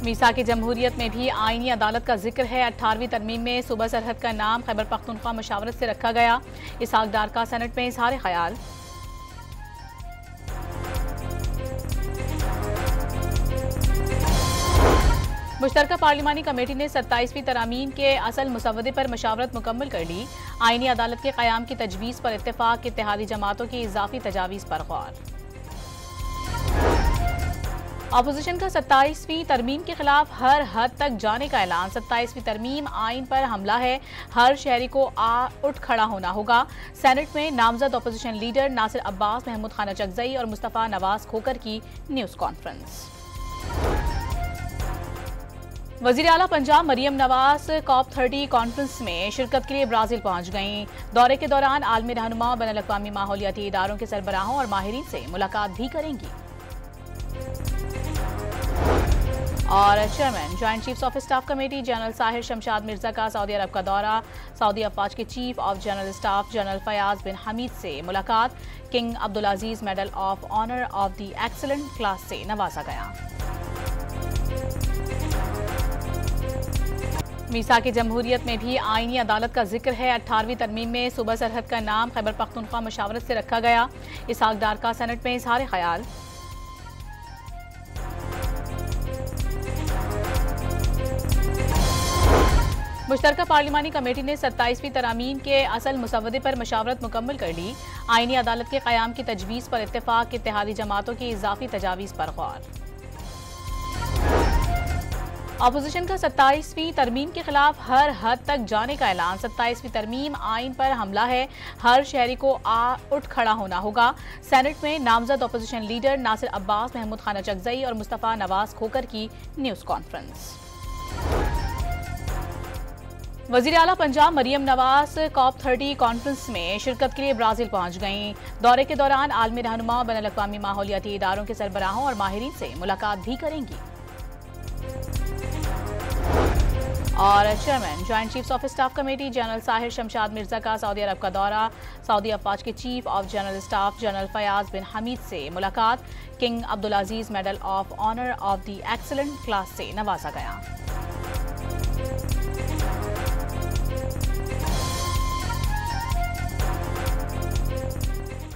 मीसाक जमहूरियत में भी आईनी अदालत का जिक्र है। 18वीं तरमीम में सूबा सरहद का नाम खैबर पख्तूनख्वा मुशावरत से रखा गया। इसहाक डार का सेनेट में इजहार ख्याल। मुश्तरका पार्लिमानी कमेटी ने 27वीं तरामीम के असल मुसवदे पर मशावरत मुकम्मल कर ली। आईनी अदालत के क़याम की तजवीज़ पर इत्तेफाक। इत्तेहादी जमातों की इजाफी तजावीज़ पर गौर। अपोजिशन का 27वीं तरमीम के खिलाफ हर हद तक जाने का ऐलान। 27वीं तरमीम आइन पर हमला है, हर शहरी को उठ खड़ा होना होगा। सेनेट में नामजद अपोजिशन लीडर नासिर अब्बास, महमूद खान चकजई और मुस्तफ़ा नवाज खोकर की न्यूज़ कॉन्फ्रेंस। वज़ीर आला पंजाब मरियम नवाज COP30 कॉन्फ्रेंस में शिरकत के लिए ब्राज़ील पहुंच गईं। दौरे के दौरान आलमी रहनुमा, बैनुल-अक़वामी माहौलियाती इदारों के सरबराहों और माहिरीन से मुलाकात भी करेंगी। और chairman joint chiefs of staff committee general Sahir Shamshad Mirza का सऊदी अरब का दौरा। सऊदी अफवाज के chief of general staff general Fayyad bin Hamid से मुलाकात। King Abdul Aziz medal of honour of the excellent class से नवाजा गया। मीसाक जमहूरियत में भी आईनी अदालत का जिक्र है। 18वीं तरमीम में सूबा सरहद का नाम खैबर पख्तूनख्वा मुशावरत से रखा गया। इसहाक डार का सेनेट में इजहार ख्याल। मुश्तरका पार्लिमानी कमेटी ने 27वीं तरामीम के असल मुसवदे पर मशावरत मुकम्मल कर ली। आईनी अदालत के क़याम की तजवीज़ पर इत्तेफाक। इत्तेहादी जमातों की इजाफी तजावीज़ पर गौर। अपोजिशन का 27वीं तरमीम के खिलाफ हर हद तक जाने का ऐलान। 27वीं तरमीम आइन पर हमला है, हर शहरी को उठ खड़ा होना होगा। सेनेट में नामजद अपोजिशन लीडर नासिर अब्बास, महमूद खान चकजई और मुस्तफ़ा नवाज खोकर की न्यूज़ कॉन्फ्रेंस। वज़ीर आला पंजाब मरियम नवाज COP30 कॉन्फ्रेंस में शिरकत के लिए ब्राज़ील पहुंच गईं। दौरे के दौरान आलमी रहनुमा, बैनुल-अक़वामी माहौलियाती इदारों के सरबराहों और माहिरीन से मुलाकात भी करेंगी। और chairman joint chiefs of staff committee general Sahir Shamshad Mirza का सऊदी अरब का दौरा। सऊदी अफवाज के chief of general staff general Fayyad bin Hamid से मुलाकात। King Abdul Aziz medal of honour of the excellent class से नवाजा गया।